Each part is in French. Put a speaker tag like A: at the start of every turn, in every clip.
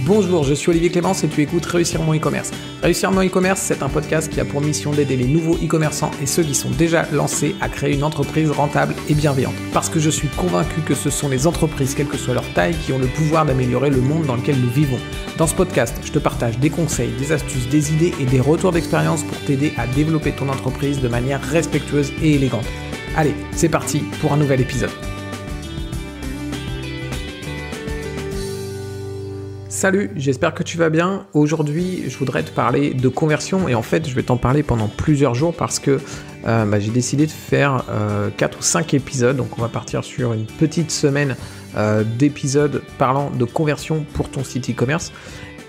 A: Bonjour, je suis Olivier Clémence et tu écoutes Réussir mon e-commerce. Réussir mon e-commerce, c'est un podcast qui a pour mission d'aider les nouveaux e-commerçants et ceux qui sont déjà lancés à créer une entreprise rentable et bienveillante. Parce que je suis convaincu que ce sont les entreprises, quelle que soit leur taille, qui ont le pouvoir d'améliorer le monde dans lequel nous vivons. Dans ce podcast, je te partage des conseils, des astuces, des idées et des retours d'expérience pour t'aider à développer ton entreprise de manière respectueuse et élégante. Allez, c'est parti pour un nouvel épisode. Salut, j'espère que tu vas bien. Aujourd'hui, je voudrais te parler de conversion et en fait, je vais t'en parler pendant plusieurs jours parce que j'ai décidé de faire 4 ou 5 épisodes. Donc, on va partir sur une petite semaine d'épisodes parlant de conversion pour ton site e-commerce.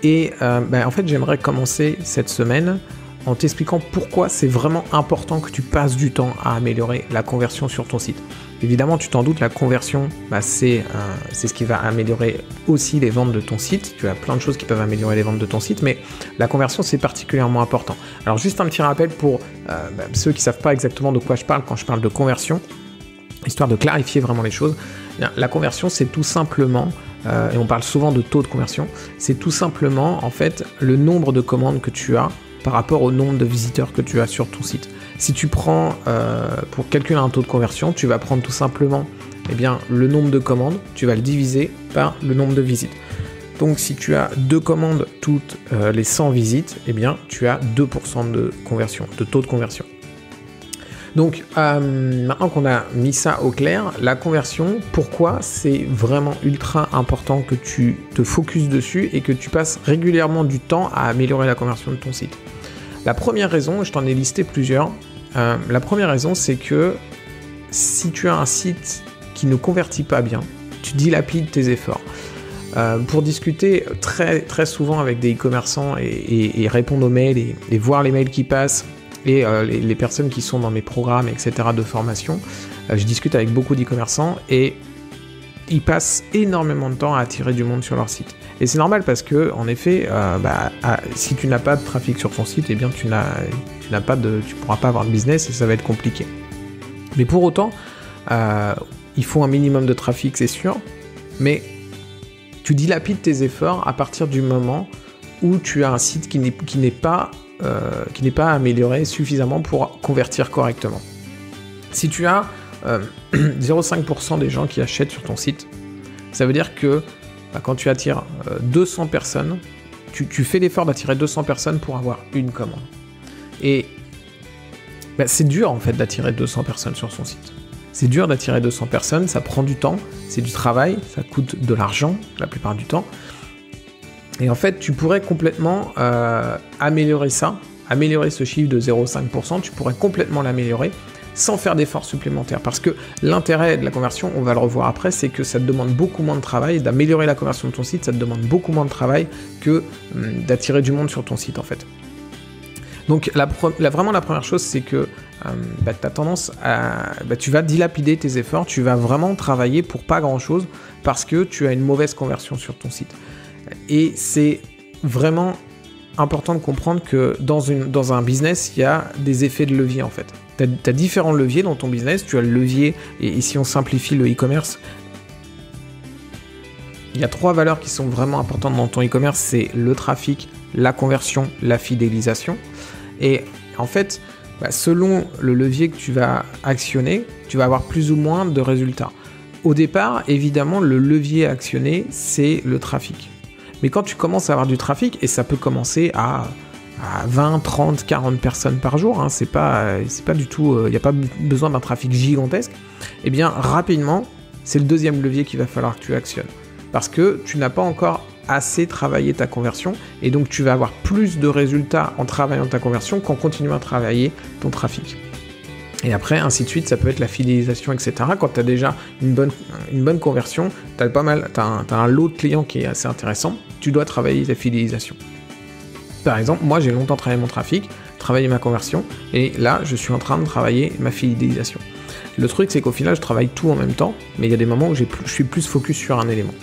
A: Et en fait, j'aimerais commencer cette semaine en t'expliquant pourquoi c'est vraiment important que tu passes du temps à améliorer la conversion sur ton site. Évidemment, tu t'en doutes, la conversion, c'est ce qui va améliorer aussi les ventes de ton site. Tu as plein de choses qui peuvent améliorer les ventes de ton site, mais la conversion, c'est particulièrement important. Alors, juste un petit rappel pour ceux qui ne savent pas exactement de quoi je parle quand je parle de conversion, histoire de clarifier vraiment les choses. Bien, la conversion, c'est tout simplement, et on parle souvent de taux de conversion, c'est tout simplement, en fait, le nombre de commandes que tu as par rapport au nombre de visiteurs que tu as sur ton site. Si tu prends, pour calculer un taux de conversion, tu vas prendre tout simplement le nombre de commandes, tu vas le diviser par le nombre de visites. Donc si tu as 2 commandes toutes les 100 visites, tu as 2% de conversion, de taux de conversion. Donc maintenant qu'on a mis ça au clair, la conversion, pourquoi c'est vraiment ultra important que tu te focuses dessus et que tu passes régulièrement du temps à améliorer la conversion de ton site. La première raison, je t'en ai listé plusieurs, la première raison c'est que si tu as un site qui ne convertit pas bien, tu dilapides tes efforts. Pour discuter très, très souvent avec des e-commerçants et répondre aux mails et voir les mails qui passent et les personnes qui sont dans mes programmes, etc. de formation, je discute avec beaucoup d'e-commerçants et ils passent énormément de temps à attirer du monde sur leur site. Et c'est normal parce que, en effet, si tu n'as pas de trafic sur ton site, tu pourras pas avoir de business et ça va être compliqué. Mais pour autant, il faut un minimum de trafic, c'est sûr, mais tu dilapides tes efforts à partir du moment où tu as un site qui n'est pas amélioré suffisamment pour convertir correctement. Si tu as 0,5% des gens qui achètent sur ton site, ça veut dire que quand tu attires 200 personnes, tu fais l'effort d'attirer 200 personnes pour avoir une commande. Et c'est dur en fait d'attirer 200 personnes sur son site. C'est dur d'attirer 200 personnes, ça prend du temps, c'est du travail, ça coûte de l'argent la plupart du temps. Et en fait, tu pourrais complètement améliorer ce chiffre de 0,5%, tu pourrais complètement l'améliorer sans faire d'efforts supplémentaires. Parce que l'intérêt de la conversion, on va le revoir après, c'est que ça te demande beaucoup moins de travail. D'améliorer la conversion de ton site, ça te demande beaucoup moins de travail que d'attirer du monde sur ton site en fait. Donc vraiment la première chose, c'est que tu as tendance à... tu vas dilapider tes efforts, tu vas vraiment travailler pour pas grand-chose parce que tu as une mauvaise conversion sur ton site. Et c'est vraiment important de comprendre que dans un business, il y a des effets de levier en fait. Tu as différents leviers dans ton business. Tu as le levier, et si on simplifie le e-commerce, il y a 3 valeurs qui sont vraiment importantes dans ton e-commerce, c'est le trafic, la conversion, la fidélisation. Et en fait, selon le levier que tu vas actionner, tu vas avoir plus ou moins de résultats. Au départ, évidemment, le levier à actionner, c'est le trafic. Mais quand tu commences à avoir du trafic, et ça peut commencer à 20, 30, 40 personnes par jour, c'est pas du tout, il n'y a pas besoin d'un trafic gigantesque, rapidement, c'est le deuxième levier qu'il va falloir que tu actionnes. Parce que tu n'as pas encore assez travaillé ta conversion, et donc tu vas avoir plus de résultats en travaillant ta conversion qu'en continuant à travailler ton trafic. Et après, ainsi de suite, ça peut être la fidélisation, etc. Quand tu as déjà une bonne conversion, tu as un lot de clients qui est assez intéressant, tu dois travailler ta fidélisation. Par exemple, moi j'ai longtemps travaillé mon trafic, travaillé ma conversion, et là je suis en train de travailler ma fidélisation. Le truc c'est qu'au final je travaille tout en même temps, mais il y a des moments où je suis plus focus sur un élément.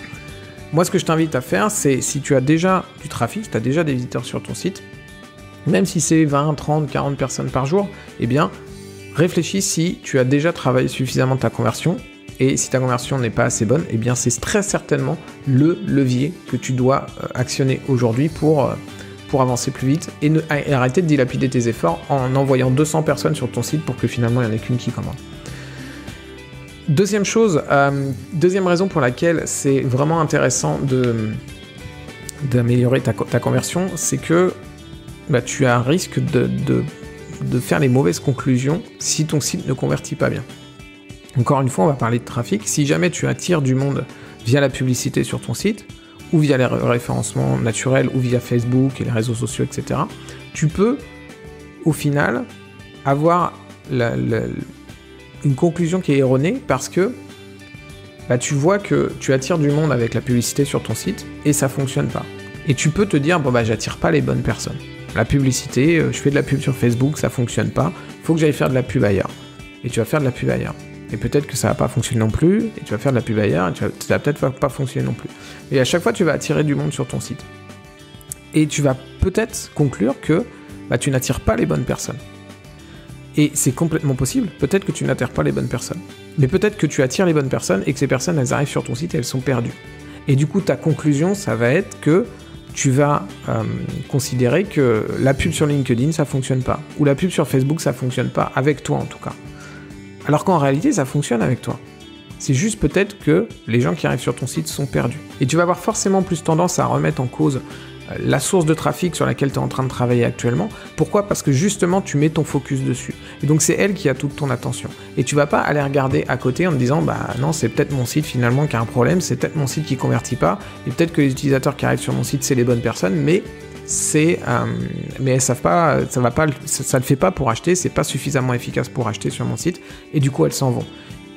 A: Moi ce que je t'invite à faire, c'est si tu as déjà du trafic, tu as déjà des visiteurs sur ton site, même si c'est 20, 30, 40 personnes par jour, réfléchis si tu as déjà travaillé suffisamment ta conversion Et si ta conversion n'est pas assez bonne, eh bien c'est très certainement le levier que tu dois actionner aujourd'hui pour avancer plus vite et arrêter de dilapider tes efforts en envoyant 200 personnes sur ton site pour que finalement il n'y en ait qu'une qui commande. Deuxième chose, deuxième raison pour laquelle c'est vraiment intéressant d'améliorer ta conversion, c'est que tu as un risque de faire les mauvaises conclusions si ton site ne convertit pas bien. Encore une fois, on va parler de trafic. Si jamais tu attires du monde via la publicité sur ton site, ou via les référencements naturels, ou via Facebook et les réseaux sociaux, etc., tu peux, au final, avoir une conclusion qui est erronée parce que tu vois que tu attires du monde avec la publicité sur ton site et ça fonctionne pas. Et tu peux te dire, j'attire pas les bonnes personnes. La publicité, je fais de la pub sur Facebook, ça fonctionne pas, faut que j'aille faire de la pub ailleurs. Et tu vas faire de la pub ailleurs. Et peut-être que ça va pas fonctionner non plus, et tu vas faire de la pub ailleurs, et ça va peut-être pas fonctionner non plus. Et à chaque fois, tu vas attirer du monde sur ton site. Et tu vas peut-être conclure que tu n'attires pas les bonnes personnes. Et c'est complètement possible, peut-être que tu n'attires pas les bonnes personnes. Mais peut-être que tu attires les bonnes personnes, et que ces personnes, elles arrivent sur ton site et elles sont perdues. Et du coup, ta conclusion, ça va être que tu vas considérer que la pub sur LinkedIn, ça fonctionne pas. Ou la pub sur Facebook, ça fonctionne pas, avec toi en tout cas. Alors qu'en réalité, ça fonctionne avec toi. C'est juste peut-être que les gens qui arrivent sur ton site sont perdus. Et tu vas avoir forcément plus tendance à remettre en cause la source de trafic sur laquelle tu es en train de travailler actuellement. Pourquoi ? Parce que justement, tu mets ton focus dessus. Et donc, c'est elle qui a toute ton attention. Et tu vas pas aller regarder à côté en te disant, non, c'est peut-être mon site finalement qui a un problème, c'est peut-être mon site qui convertit pas, et peut-être que les utilisateurs qui arrivent sur mon site, c'est les bonnes personnes, mais elles savent pas, ça le fait pas pour acheter, c'est pas suffisamment efficace pour acheter sur mon site, et du coup elles s'en vont.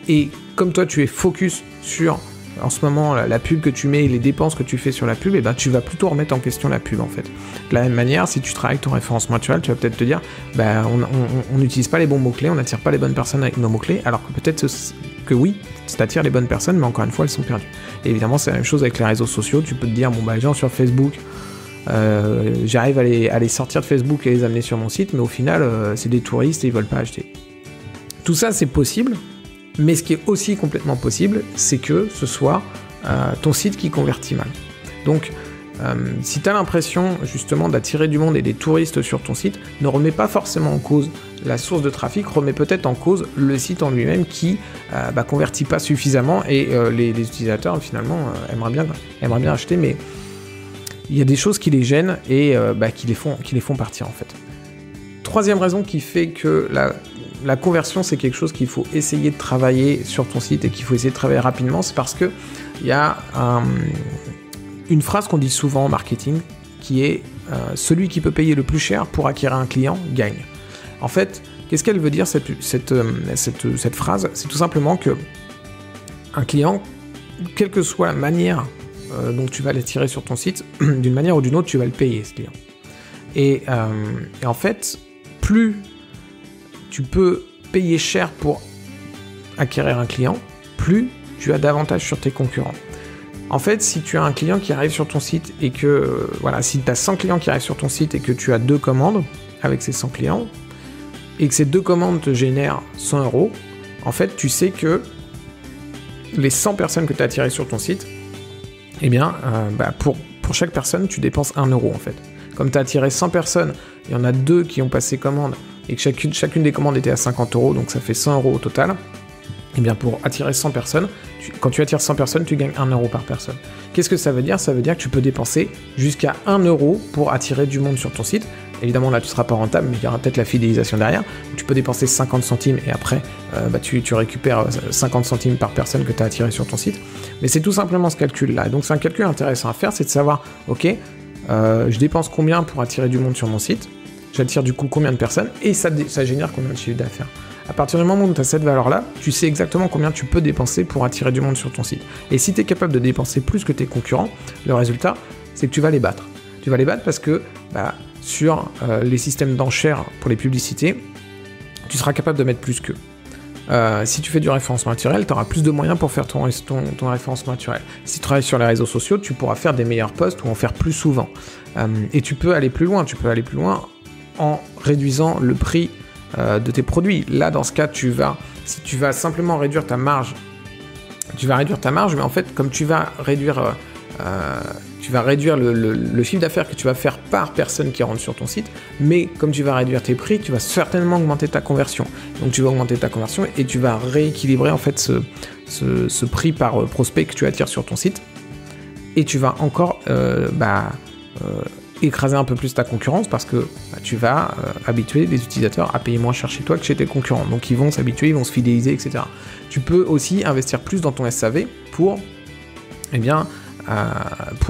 A: Et comme toi tu es focus sur en ce moment la pub que tu mets et les dépenses que tu fais sur la pub, tu vas plutôt remettre en question la pub en fait. De la même manière, si tu travailles avec ton référencement naturel, tu vas peut-être te dire on n'utilise pas les bons mots-clés, on n'attire pas les bonnes personnes avec nos mots-clés, alors que peut-être que oui, tu attires les bonnes personnes, mais encore une fois elles sont perdues. Et évidemment c'est la même chose avec les réseaux sociaux, tu peux te dire les gens sur Facebook, j'arrive à les sortir de Facebook et les amener sur mon site, mais au final, c'est des touristes et ils veulent pas acheter. Tout ça, c'est possible, mais ce qui est aussi complètement possible, c'est que ce soit ton site qui convertit mal. Donc, si tu as l'impression justement d'attirer du monde et des touristes sur ton site, ne remets pas forcément en cause la source de trafic, remets peut-être en cause le site en lui-même qui convertit pas suffisamment et les utilisateurs finalement aimeraient bien acheter, mais il y a des choses qui les gênent et qui les font partir en fait. Troisième raison qui fait que la conversion c'est quelque chose qu'il faut essayer de travailler sur ton site et qu'il faut essayer de travailler rapidement, c'est parce que il y a une phrase qu'on dit souvent en marketing qui est celui qui peut payer le plus cher pour acquérir un client gagne. En fait, qu'est-ce qu'elle veut dire cette phrase ? C'est tout simplement que un client, quelle que soit la manière dont tu vas l'attirer sur ton site, d'une manière ou d'une autre, tu vas le payer, ce client. Et en fait, plus tu peux payer cher pour acquérir un client, plus tu as d'avantages sur tes concurrents. En fait, si tu as un client qui arrive sur ton site et que, si tu as 100 clients qui arrivent sur ton site et que tu as 2 commandes avec ces 100 clients, et que ces 2 commandes te génèrent 100 €, en fait, tu sais que les 100 personnes que tu as attirées sur ton site, pour chaque personne, tu dépenses 1 € en fait. Comme tu as attiré 100 personnes, il y en a 2 qui ont passé commande et que chacune des commandes était à 50 €, donc ça fait 100 € au total. Et bien pour attirer 100 personnes, quand tu attires 100 personnes, tu gagnes 1 € par personne. Qu'est-ce que ça veut dire ? Ça veut dire que tu peux dépenser jusqu'à 1 € pour attirer du monde sur ton site. Évidemment, là, tu ne seras pas rentable, mais il y aura peut-être la fidélisation derrière. Tu peux dépenser 50 centimes et après, tu récupères 50 centimes par personne que tu as attiré sur ton site. Mais c'est tout simplement ce calcul-là. Et donc, c'est un calcul intéressant à faire, c'est de savoir, ok, je dépense combien pour attirer du monde sur mon site ? J'attire du coup combien de personnes ? Et ça génère combien de chiffre d'affaires ? À partir du moment où tu as cette valeur-là, tu sais exactement combien tu peux dépenser pour attirer du monde sur ton site. Et si tu es capable de dépenser plus que tes concurrents, le résultat, c'est que tu vas les battre. Tu vas les battre parce que sur les systèmes d'enchères pour les publicités, tu seras capable de mettre plus qu'eux. Si tu fais du référencement naturel, tu auras plus de moyens pour faire ton référencement naturel. Si tu travailles sur les réseaux sociaux, tu pourras faire des meilleurs posts ou en faire plus souvent. Et tu peux aller plus loin. En réduisant le prix de tes produits. Là, dans ce cas, si tu vas simplement réduire ta marge tu vas réduire ta marge, mais en fait, comme tu vas réduire le chiffre d'affaires que tu vas faire par personne qui rentre sur ton site, mais comme tu vas réduire tes prix, tu vas certainement augmenter ta conversion. Donc tu vas augmenter ta conversion et tu vas rééquilibrer en fait ce prix par prospect que tu attires sur ton site, et tu vas encore écraser un peu plus ta concurrence parce que tu vas habituer les utilisateurs à payer moins cher chez toi que chez tes concurrents. Donc ils vont s'habituer, ils vont se fidéliser, etc. Tu peux aussi investir plus dans ton SAV pour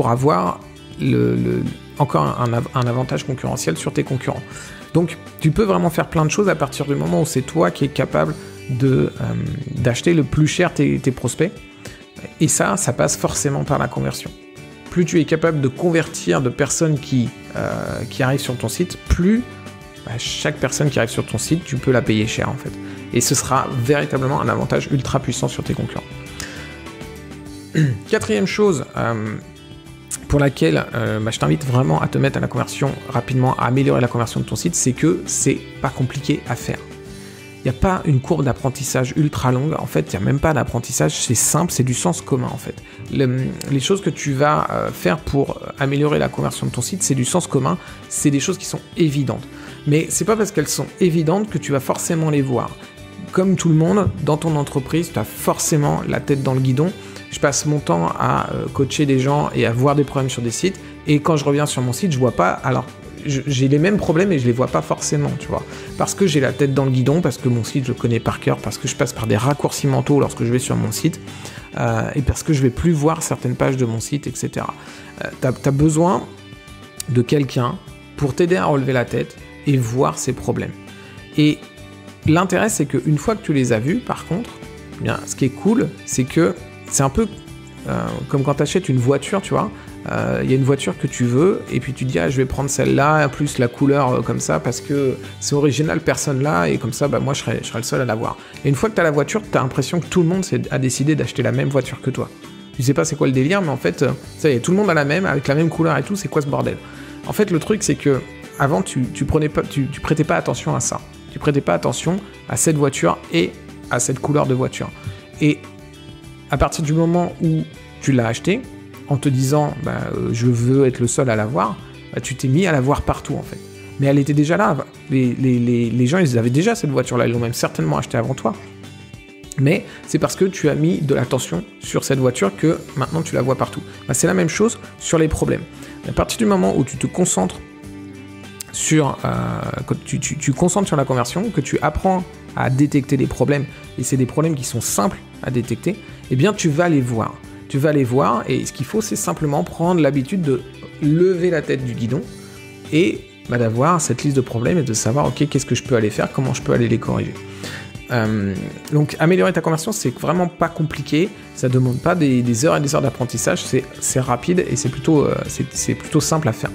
A: avoir encore un avantage concurrentiel sur tes concurrents. Donc tu peux vraiment faire plein de choses à partir du moment où c'est toi qui es capable d'acheter le plus cher tes prospects, et ça passe forcément par la conversion. Plus tu es capable de convertir de personnes qui arrivent sur ton site, plus chaque personne qui arrive sur ton site, tu peux la payer cher en fait. Et ce sera véritablement un avantage ultra puissant sur tes concurrents. Quatrième chose pour laquelle je t'invite vraiment à te mettre à la conversion rapidement, à améliorer la conversion de ton site, c'est que c'est pas compliqué à faire. Il n'y a pas une courbe d'apprentissage ultra longue, en fait, il n'y a même pas d'apprentissage, c'est simple, c'est du sens commun en fait. Les choses que tu vas faire pour améliorer la conversion de ton site, c'est du sens commun, c'est des choses qui sont évidentes. Mais c'est pas parce qu'elles sont évidentes que tu vas forcément les voir. Comme tout le monde, dans ton entreprise, tu as forcément la tête dans le guidon. Je passe mon temps à coacher des gens et à voir des problèmes sur des sites, et quand je reviens sur mon site, je vois pas, alors j'ai les mêmes problèmes et je les vois pas forcément, tu vois, parce que j'ai la tête dans le guidon, parce que mon site je le connais par cœur, parce que je passe par des raccourcis mentaux lorsque je vais sur mon site, et parce que je vais plus voir certaines pages de mon site, etc. T'as besoin de quelqu'un pour t'aider à relever la tête et voir ces problèmes. Et l'intérêt, c'est qu'une fois que tu les as vus, par contre, eh bien, ce qui est cool, c'est que c'est un peu comme quand tu achètes une voiture, tu vois. Il y a une voiture que tu veux, et puis tu te dis je vais prendre celle-là, plus la couleur comme ça, parce que c'est original, personne là, et comme ça, moi je serai le seul à l'avoir. Et une fois que tu as la voiture, tu as l'impression que tout le monde a décidé d'acheter la même voiture que toi. Tu sais pas c'est quoi le délire, mais en fait, ça y est, tout le monde a la même, avec la même couleur et tout, c'est quoi ce bordel? En fait, le truc, c'est que avant, tu prêtais pas attention à ça. Tu prêtais pas attention à cette voiture et à cette couleur de voiture. Et à partir du moment où tu l'as acheté, en te disant je veux être le seul à l'avoir, tu t'es mis à la voir partout en fait. Mais elle était déjà là. Les gens, ils avaient déjà cette voiture-là, ils l'ont même certainement achetée avant toi. Mais c'est parce que tu as mis de l'attention sur cette voiture que maintenant tu la vois partout. C'est la même chose sur les problèmes. À partir du moment où tu te concentres sur, tu concentres sur la conversion, que tu apprends à détecter les problèmes, et c'est des problèmes qui sont simples à détecter, eh bien tu vas les voir. Tu vas les voir, et ce qu'il faut, c'est simplement prendre l'habitude de lever la tête du guidon et d'avoir cette liste de problèmes et de savoir, ok, qu'est-ce que je peux aller faire, comment je peux aller les corriger. Donc améliorer ta conversion, c'est vraiment pas compliqué, ça demande pas des heures et des heures d'apprentissage, c'est rapide et c'est plutôt simple à faire.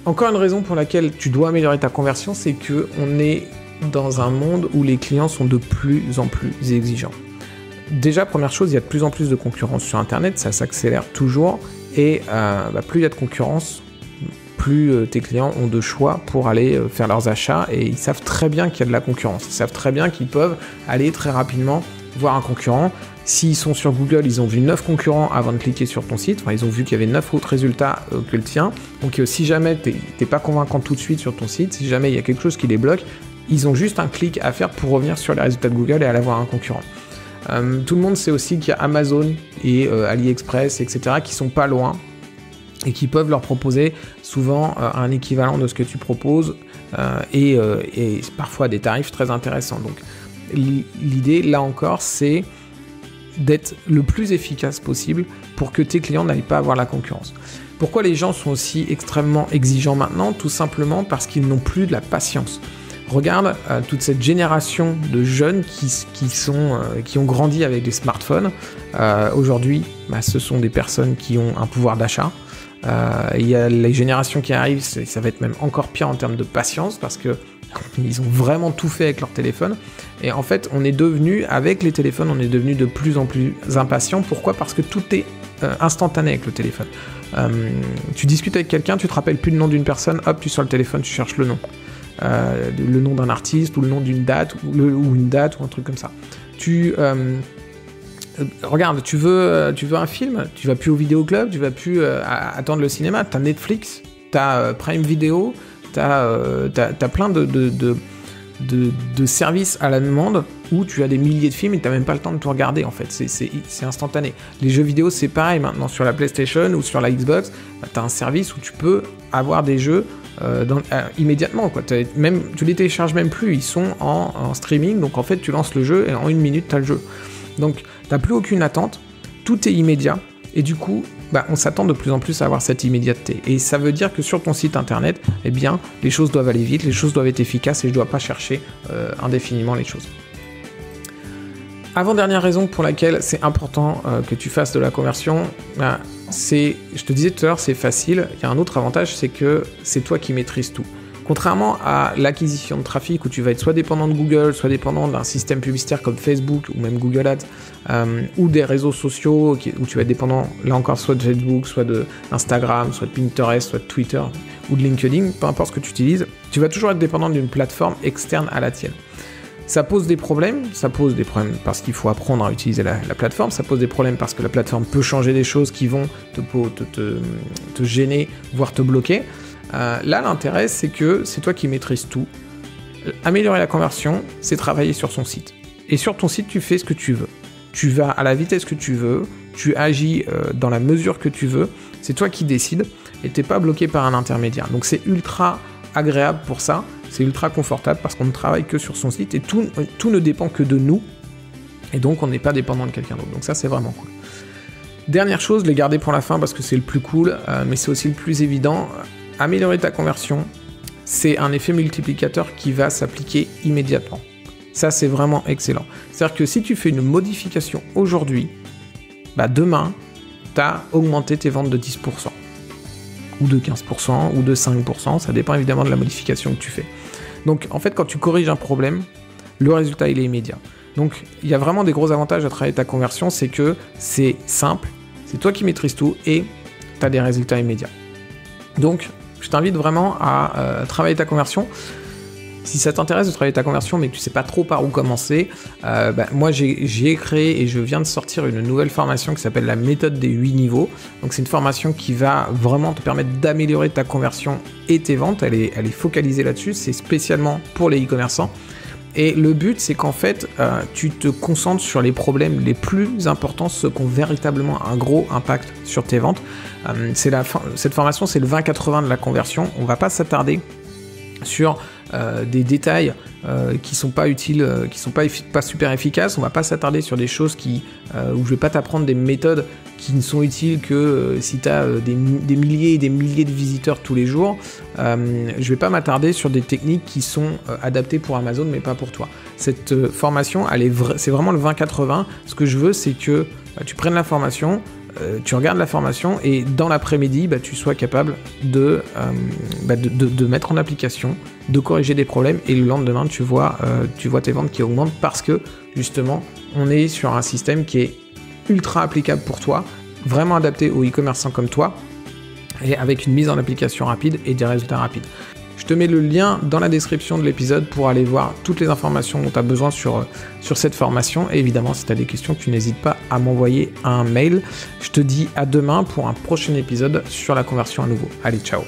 A: Encore une raison pour laquelle tu dois améliorer ta conversion, c'est que on est dans un monde où les clients sont de plus en plus exigeants. Déjà, première chose, il y a de plus en plus de concurrence sur Internet, ça s'accélère toujours, et plus il y a de concurrence, plus tes clients ont de choix pour aller faire leurs achats, et ils savent très bien qu'il y a de la concurrence, ils savent très bien qu'ils peuvent aller très rapidement voir un concurrent. S'ils sont sur Google, ils ont vu 9 concurrents avant de cliquer sur ton site, ils ont vu qu'il y avait 9 autres résultats que le tien, donc si jamais t'es pas convaincant tout de suite sur ton site, si jamais il y a quelque chose qui les bloque, ils ont juste un clic à faire pour revenir sur les résultats de Google et aller voir un concurrent. Tout le monde sait aussi qu'il y a Amazon et AliExpress, etc. qui sont pas loin et qui peuvent leur proposer souvent un équivalent de ce que tu proposes et parfois des tarifs très intéressants. Donc l'idée, là encore, c'est d'être le plus efficace possible pour que tes clients n'aillent pas avoir la concurrence. Pourquoi les gens sont aussi extrêmement exigeants maintenant? Tout simplement parce qu'ils n'ont plus de la patience. Regarde toute cette génération de jeunes qui ont grandi avec des smartphones. Aujourd'hui, ce sont des personnes qui ont un pouvoir d'achat. Il y a les générations qui arrivent, ça va être même encore pire en termes de patience parce que ils ont vraiment tout fait avec leur téléphone. Et en fait, avec les téléphones, on est devenu de plus en plus impatient. Pourquoi? Parce que tout est instantané avec le téléphone. Tu discutes avec quelqu'un, tu te rappelles plus le nom d'une personne, hop, tu sors le téléphone, tu cherches le nom. Le nom d'un artiste ou le nom d'une date ou une date ou un truc comme ça. Regarde, tu veux un film, tu vas plus au vidéoclub, tu vas plus attendre le cinéma, t'as Netflix, t'as Prime Video, t'as plein de services à la demande où tu as des milliers de films et t'as même pas le temps de tout regarder en fait, c'est instantané. Les jeux vidéo c'est pareil maintenant sur la PlayStation ou sur la Xbox, t'as un service où tu peux avoir des jeux immédiatement quoi. Même, tu les télécharges même plus, ils sont en streaming, donc en fait tu lances le jeu et en 1 minute t'as le jeu. Donc t'as plus aucune attente, tout est immédiat et du coup on s'attend de plus en plus à avoir cette immédiateté. Et ça veut dire que sur ton site internet, eh bien, les choses doivent aller vite, les choses doivent être efficaces et je ne dois pas chercher indéfiniment les choses. Avant-dernière raison pour laquelle c'est important que tu fasses de la conversion, je te disais tout à l'heure, c'est facile. Il y a un autre avantage, c'est que c'est toi qui maîtrises tout. Contrairement à l'acquisition de trafic où tu vas être soit dépendant de Google, soit dépendant d'un système publicitaire comme Facebook ou même Google Ads, ou des réseaux sociaux où tu vas être dépendant, là encore, soit de Facebook, soit d'Instagram, soit de Pinterest, soit de Twitter ou de LinkedIn, peu importe ce que tu utilises, tu vas toujours être dépendant d'une plateforme externe à la tienne. Ça pose des problèmes parce qu'il faut apprendre à utiliser la plateforme, ça pose des problèmes parce que la plateforme peut changer des choses qui vont te gêner, voire te bloquer. Là, l'intérêt, c'est que c'est toi qui maîtrises tout. Améliorer la conversion, c'est travailler sur son site. Et sur ton site, tu fais ce que tu veux. Tu vas à la vitesse que tu veux, tu agis dans la mesure que tu veux. C'est toi qui décides et t'es pas bloqué par un intermédiaire. Donc c'est ultra agréable pour ça, c'est ultra confortable parce qu'on ne travaille que sur son site et tout ne dépend que de nous. Et donc on n'est pas dépendant de quelqu'un d'autre. Donc ça, c'est vraiment cool. Dernière chose, les garder pour la fin parce que c'est le plus cool, mais c'est aussi le plus évident. Améliorer ta conversion, c'est un effet multiplicateur qui va s'appliquer immédiatement. Ça, c'est vraiment excellent. C'est-à-dire que si tu fais une modification aujourd'hui, demain, tu as augmenté tes ventes de 10%, ou de 15%, ou de 5%, ça dépend évidemment de la modification que tu fais. Donc, en fait, quand tu corriges un problème, le résultat, il est immédiat. Donc, il y a vraiment des gros avantages à travailler ta conversion, c'est que c'est simple, c'est toi qui maîtrises tout, et tu as des résultats immédiats. Donc, je t'invite vraiment à travailler ta conversion. Si ça t'intéresse de travailler ta conversion, mais que tu ne sais pas trop par où commencer, moi j'ai créé et je viens de sortir une nouvelle formation qui s'appelle la méthode des 8 niveaux. Donc c'est une formation qui va vraiment te permettre d'améliorer ta conversion et tes ventes. Elle est focalisée là-dessus, c'est spécialement pour les e-commerçants. Et le but, c'est qu'en fait, tu te concentres sur les problèmes les plus importants, ceux qui ont véritablement un gros impact sur tes ventes. Cette formation, c'est le 20-80 de la conversion. On ne va pas s'attarder sur des détails qui sont pas utiles, qui sont pas super efficaces. On va pas s'attarder sur des choses où je vais pas t'apprendre des méthodes qui ne sont utiles que si tu as des milliers et des milliers de visiteurs tous les jours. Je vais pas m'attarder sur des techniques qui sont adaptées pour Amazon mais pas pour toi. Cette formation, c'est vraiment le 20-80. Ce que je veux, c'est que tu prennes la formation, tu regardes la formation et dans l'après-midi, tu sois capable de mettre en application, de corriger des problèmes et le lendemain, tu vois tes ventes qui augmentent parce que justement, on est sur un système qui est ultra applicable pour toi, vraiment adapté aux e-commerçants comme toi et avec une mise en application rapide et des résultats rapides. Je te mets le lien dans la description de l'épisode pour aller voir toutes les informations dont tu as besoin sur cette formation. Et évidemment, si tu as des questions, tu n'hésites pas à m'envoyer un mail. Je te dis à demain pour un prochain épisode sur la conversion à nouveau. Allez, ciao!